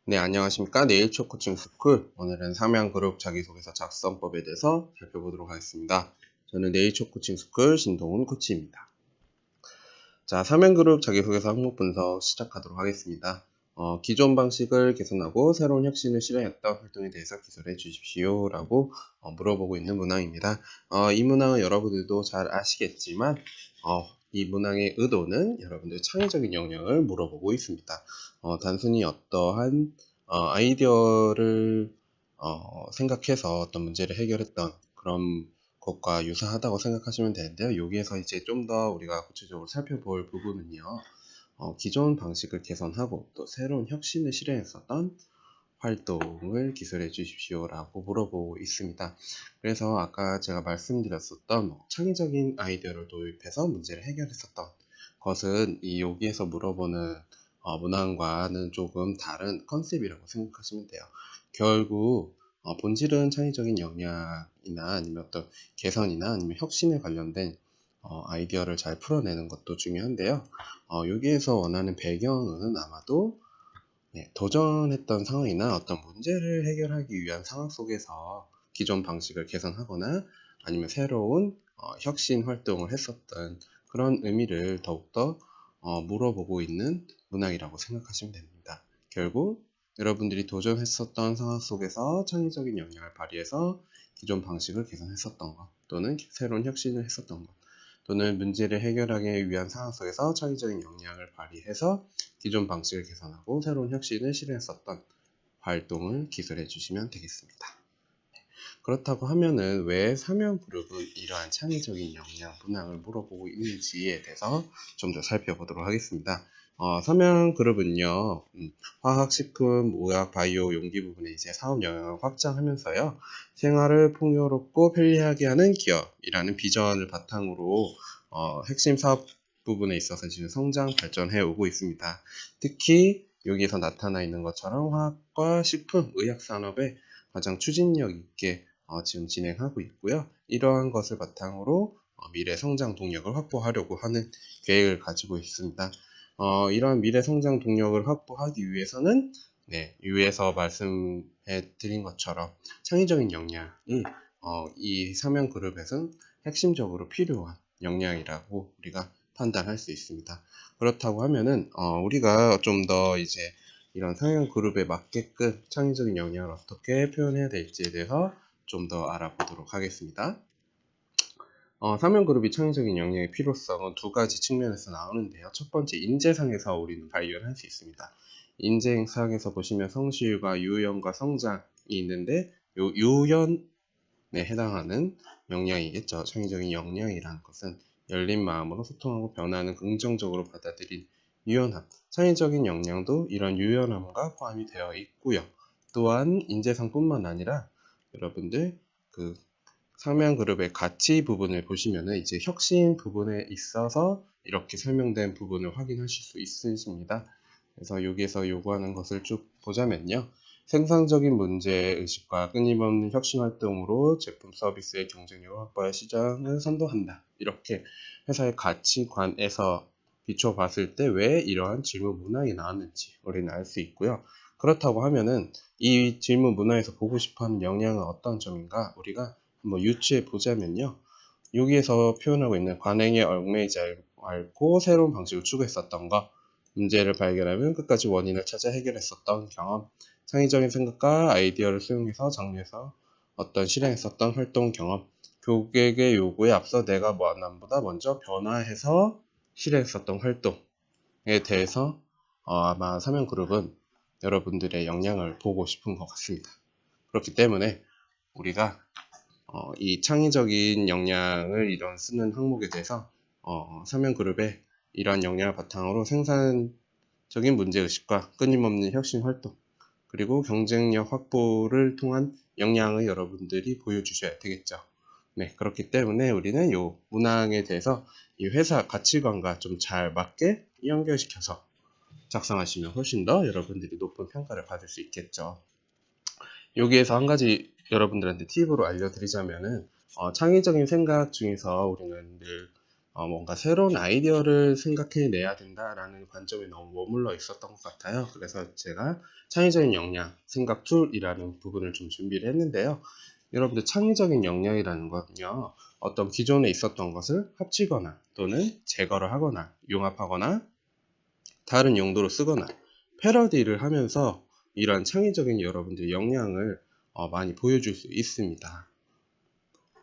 네, 안녕하십니까. 네이처 코칭 스쿨. 오늘은 삼양그룹 자기소개서 작성법에 대해서 살펴보도록 하겠습니다. 저는 네이처 코칭 스쿨 신동훈 코치입니다. 자, 삼양그룹 자기소개서 항목 분석 시작하도록 하겠습니다. 기존 방식을 개선하고 새로운 혁신을 실행했던 활동에 대해서 기술해 주십시오 라고 물어보고 있는 문항입니다. 이 문항은 여러분들도 잘 아시겠지만 이 문항의 의도는 여러분들 창의적인 역량을 물어보고 있습니다. 단순히 어떠한 아이디어를 생각해서 어떤 문제를 해결했던 그런 것과 유사하다고 생각하시면 되는데요. 여기에서 이제 좀 더 우리가 구체적으로 살펴볼 부분은요. 기존 방식을 개선하고 또 새로운 혁신을 실행했었던 활동을 기술해 주십시오 라고 물어보고 있습니다. 그래서 아까 제가 말씀드렸었던 창의적인 아이디어를 도입해서 문제를 해결했었던 것은 이 여기에서 물어보는 문항과는 조금 다른 컨셉이라고 생각하시면 돼요. 결국 본질은 창의적인 역량이나 아니면 어떤 개선이나 아니면 혁신에 관련된 아이디어를 잘 풀어내는 것도 중요한데요. 여기에서 원하는 배경은 아마도 도전했던 상황이나 어떤 문제를 해결하기 위한 상황 속에서 기존 방식을 개선하거나 아니면 새로운 혁신 활동을 했었던 그런 의미를 더욱더 물어보고 있는 문항이라고 생각하시면 됩니다. 결국 여러분들이 도전했었던 상황 속에서 창의적인 역량을 발휘해서 기존 방식을 개선했었던 것 또는 새로운 혁신을 했었던 것 또는 문제를 해결하기 위한 상황 속에서 창의적인 역량을 발휘해서 기존 방식을 개선하고 새로운 혁신을 실행했었던 활동을 기술해 주시면 되겠습니다. 그렇다고 하면은 왜 삼양그룹은 이러한 창의적인 역량 문항을 물어보고 있는지에 대해서 좀 더 살펴보도록 하겠습니다. 삼양그룹은요, 화학, 식품, 의학, 바이오, 용기 부분에 이제 사업 영역을 확장하면서요, 생활을 풍요롭고 편리하게 하는 기업이라는 비전을 바탕으로 핵심 사업 부분에 있어서 지금 성장 발전해 오고 있습니다. 특히 여기에서 나타나 있는 것처럼 화학과 식품, 의학 산업에 가장 추진력 있게 지금 진행하고 있고요. 이러한 것을 바탕으로 미래 성장 동력을 확보하려고 하는 계획을 가지고 있습니다. 이러한 미래 성장 동력을 확보하기 위해서는 위에서 말씀해 드린 것처럼 창의적인 역량이 이 삼양그룹에서는 핵심적으로 필요한 역량이라고 우리가 판단할 수 있습니다. 그렇다고 하면은 우리가 좀 더 이제 이런 삼양그룹에 맞게끔 창의적인 역량을 어떻게 표현해야 될지에 대해서 좀 더 알아보도록 하겠습니다. 삼양그룹이 창의적인 역량의 필요성은 두 가지 측면에서 나오는데요. 첫 번째, 인재상에서 우리는 발견할 수 있습니다. 인재상에서 보시면 성실과 유연과 성장이 있는데 요 유연에 해당하는 역량이겠죠. 창의적인 역량이라는 것은 열린 마음으로 소통하고 변화는 긍정적으로 받아들인 유연함. 창의적인 역량도 이런 유연함과 포함이 되어 있고요. 또한 인재상뿐만 아니라 여러분들 그 삼양그룹의 가치 부분을 보시면은 이제 혁신 부분에 있어서 이렇게 설명된 부분을 확인하실 수 있으십니다. 그래서 여기에서 요구하는 것을 쭉 보자면요. 생산적인 문제의식과 끊임없는 혁신 활동으로 제품 서비스의 경쟁력을 확보할 시장을 선도한다. 이렇게 회사의 가치관에서 비춰봤을 때 왜 이러한 질문 문항이 나왔는지 우리는 알 수 있고요. 그렇다고 하면은 이 질문 문항에서 보고 싶어하는 역량은 어떤 점인가 우리가 한번 유추해 보자면요. 여기에서 표현하고 있는 관행에 얽매이지 않고 새로운 방식을 추구했었던 것, 문제를 발견하면 끝까지 원인을 찾아 해결했었던 경험, 창의적인 생각과 아이디어를 수용해서 정리해서 어떤 실행했었던 활동 경험, 고객의 요구에 앞서 내가 남보다 먼저 변화해서 실행했었던 활동에 대해서 아마 삼양그룹은 여러분들의 역량을 보고 싶은 것 같습니다. 그렇기 때문에 우리가 이 창의적인 역량을 이런 쓰는 항목에 대해서 삼양그룹의 이러한 역량을 바탕으로 생산적인 문제의식과 끊임없는 혁신 활동 그리고 경쟁력 확보를 통한 역량을 여러분들이 보여주셔야 되겠죠. 네, 그렇기 때문에 우리는 이 문항에 대해서 이 회사 가치관과 좀 잘 맞게 연결시켜서 작성하시면 훨씬 더 여러분들이 높은 평가를 받을 수 있겠죠. 여기에서 한 가지 여러분들한테 팁으로 알려드리자면은 창의적인 생각 중에서 우리는 늘 뭔가 새로운 아이디어를 생각해내야 된다라는 관점에 너무 머물러 있었던 것 같아요. 그래서 제가 창의적인 역량, 생각 툴이라는 부분을 좀 준비를 했는데요. 여러분들 창의적인 역량이라는 것은요, 어떤 기존에 있었던 것을 합치거나 또는 제거를 하거나 융합하거나 다른 용도로 쓰거나 패러디를 하면서 이런 창의적인 여러분들의 역량을 많이 보여줄 수 있습니다.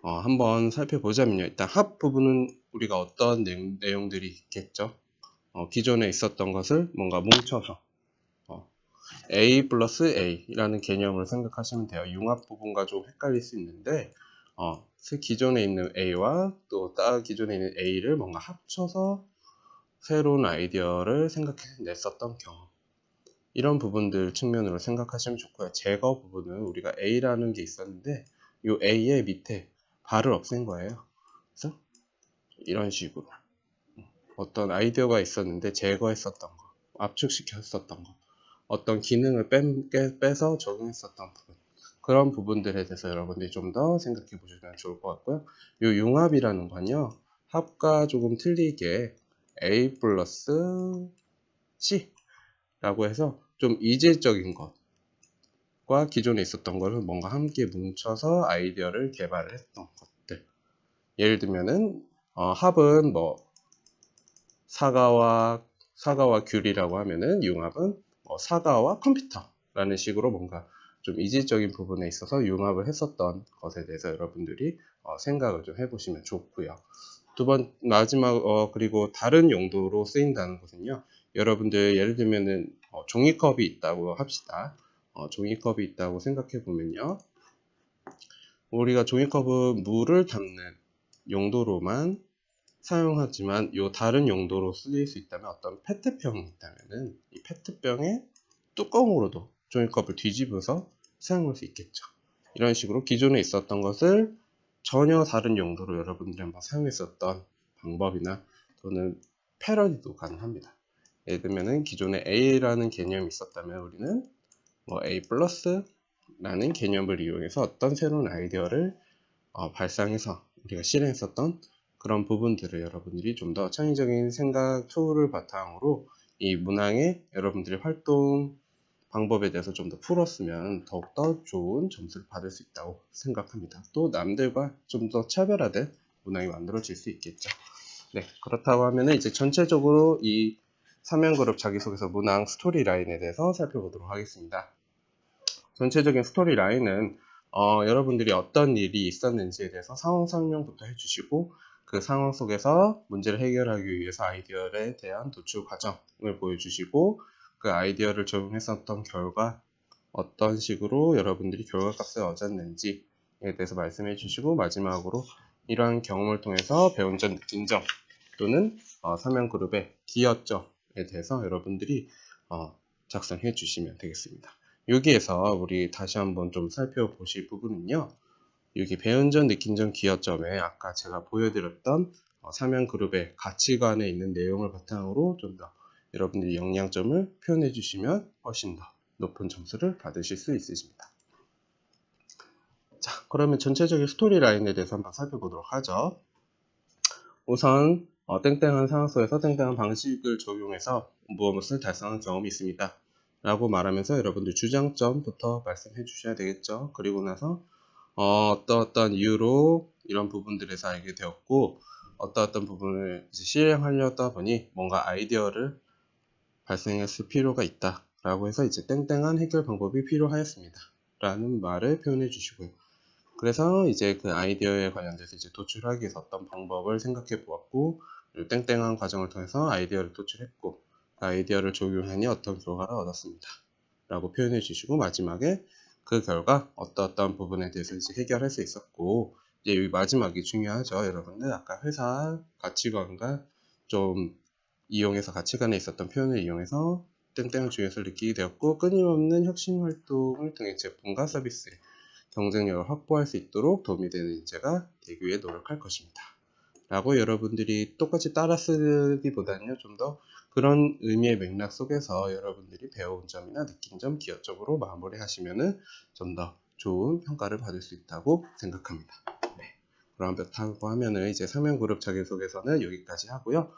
한번 살펴보자면요. 일단 합 부분은 우리가 어떤 내용들이 있겠죠. 기존에 있었던 것을 뭔가 뭉쳐서 A 플러스 A라는 개념을 생각하시면 돼요. 융합 부분과 좀 헷갈릴 수 있는데 기존에 있는 A와 또 기존에 있는 A를 뭔가 합쳐서 새로운 아이디어를 생각해냈었던 경험, 이런 부분들 측면으로 생각하시면 좋고요. 제거 부분은 우리가 A라는 게 있었는데 이 A의 밑에 발을 없앤 거예요. 그래서 이런 식으로 어떤 아이디어가 있었는데 제거했었던 거, 압축시켰었던 거, 어떤 기능을 빼서 적용했었던 부분, 그런 부분들에 대해서 여러분들이 좀 더 생각해 보시면 좋을 것 같고요. 이 융합이라는 건요, 합과 조금 틀리게 A 플러스 C 라고 해서 좀 이질적인 것과 기존에 있었던 것을 뭔가 함께 뭉쳐서 아이디어를 개발을 했던 것들. 예를 들면은 합은 뭐 사과와 귤이라고 하면은 융합은 사과와 컴퓨터라는 식으로 뭔가 좀 이질적인 부분에 있어서 융합을 했었던 것에 대해서 여러분들이 생각을 좀 해보시면 좋고요. 마지막 그리고 다른 용도로 쓰인다는 것은요, 여러분들 예를 들면은 종이컵이 있다고 합시다. 종이컵이 있다고 생각해 보면요, 우리가 종이컵은 물을 담는 용도로만 사용하지만 요 다른 용도로 쓰일 수 있다면 어떤 페트병이 있다면은 이 페트병의 뚜껑으로도 종이컵을 뒤집어서 사용할 수 있겠죠. 이런 식으로 기존에 있었던 것을 전혀 다른 용도로 여러분들이 한번 사용했었던 방법이나 또는 패러디도 가능합니다. 예를 들면은 기존에 A라는 개념이 있었다면 우리는 뭐 A 플러스라는 개념을 이용해서 어떤 새로운 아이디어를 발상해서 우리가 실행했었던 그런 부분들을 여러분들이 좀 더 창의적인 생각 툴을 바탕으로 이 문항의 여러분들의 활동 방법에 대해서 좀 더 풀었으면 더욱더 좋은 점수를 받을 수 있다고 생각합니다. 또 남들과 좀 더 차별화된 문항이 만들어질 수 있겠죠. 네, 그렇다고 하면 이제 전체적으로 이 3면 그룹 자기소개서 문항 스토리라인에 대해서 살펴보도록 하겠습니다. 전체적인 스토리라인은 여러분들이 어떤 일이 있었는지에 대해서 상황 설명부터 해주시고 그 상황 속에서 문제를 해결하기 위해서 아이디어에 대한 도출 과정을 보여주시고 그 아이디어를 적용했었던 결과 어떤 식으로 여러분들이 결과값을 얻었는지에 대해서 말씀해 주시고 마지막으로 이러한 경험을 통해서 배운 점, 느낀 점 또는 3면 그룹의 기여점에 대해서 여러분들이 작성해 주시면 되겠습니다. 여기에서 우리 다시 한번 좀 살펴보실 부분은요, 여기 배운 점, 느낀 점, 기여점에 아까 제가 보여드렸던 3면 그룹의 가치관에 있는 내용을 바탕으로 좀 더 여러분들이 역량점을 표현해 주시면 훨씬 더 높은 점수를 받으실 수 있으십니다. 자, 그러면 전체적인 스토리 라인에 대해서 한번 살펴보도록 하죠. 우선 땡땡한 상황 속에서 땡땡한 방식을 적용해서 무엇을 달성한 경험이 있습니다 라고 말하면서 여러분들 주장점부터 말씀해 주셔야 되겠죠. 그리고 나서 어떤 이유로 이런 부분들에서 알게 되었고 어떤 부분을 실행하려다 보니 뭔가 아이디어를 발생했을 필요가 있다 라고 해서 이제 땡땡한 해결 방법이 필요하였습니다 라는 말을 표현해 주시고요. 그래서 이제 그 아이디어에 관련돼서 이제 도출하기 위해서 어떤 방법을 생각해 보았고 땡땡한 과정을 통해서 아이디어를 도출했고 그 아이디어를 적용하니 어떤 결과를 얻었습니다 라고 표현해 주시고 마지막에 그 결과 어떤 부분에 대해서 이제 해결할 수 있었고 이제 여기 마지막이 중요하죠. 여러분들 아까 회사 가치관과 좀 이용해서 가치관에 있었던 표현을 이용해서 땡땡을 중요성을 느끼게 되었고 끊임없는 혁신 활동을 통해 제품과 서비스의 경쟁력을 확보할 수 있도록 도움이 되는 인재가 되기 위해 노력할 것입니다. 라고 여러분들이 똑같이 따라 쓰기보다는요, 좀 더 그런 의미의 맥락 속에서 여러분들이 배운 점이나 느낀 점, 기여점으로 마무리 하시면은 좀 더 좋은 평가를 받을 수 있다고 생각합니다. 네. 그렇다고 하면은 이제 서면그룹 자기소개서는 여기까지 하고요.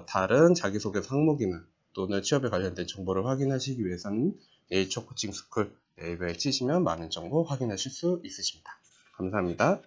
다른 자기소개서 항목이나 또는 취업에 관련된 정보를 확인하시기 위해서는 네이처 코칭 스쿨 네이버에 치시면 많은 정보 확인하실 수 있으십니다. 감사합니다.